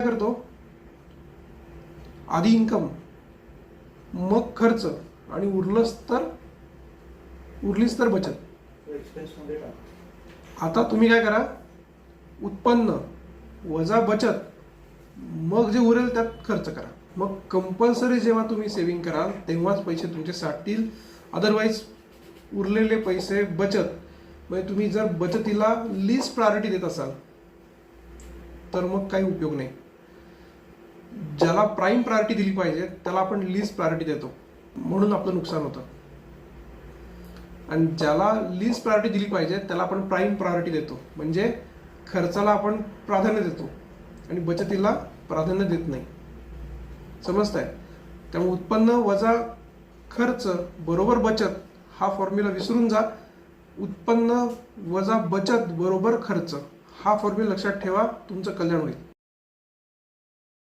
काय करतो, आधी इन्कम मग खर्च आणि उरलीच तर बचत. आता तुम्ही काय करा, उत्पन्न वजा बचत, मग जे उरेल त्यात खर्च करा. मग कंपल्सरी जेव्हा तुम्ही सेव्हिंग कराल तेव्हाच पैसे तुमचे साठतील. अदरवाईज उरलेले पैसे बचत, म्हणजे तुम्ही जर बचतीला लीस्ट प्रायोरिटी देत असाल तर मग काही उपयोग नाही. ज्याला प्राईम प्रायोरिटी दिली पाहिजे त्याला आपण लीस्ट प्रायोरिटी देतो, म्हणून आपलं नुकसान होतं. आणि ज्याला लीस्ट प्रायोरिटी दिली पाहिजे त्याला आपण प्राईम प्रायोरिटी देतो, म्हणजे खर्चाला आपण प्राधान्य देतो आणि बचतीला प्राधान्य देत नाही. समजताय? त्यामुळे उत्पन्न वजा खर्च बरोबर बचत हा फॉर्म्युला विसरून जा. उत्पन्न वजा बचत बरोबर खर्च हा फॉर्म्युला लक्षात ठेवा, तुमचं कल्याण होईल.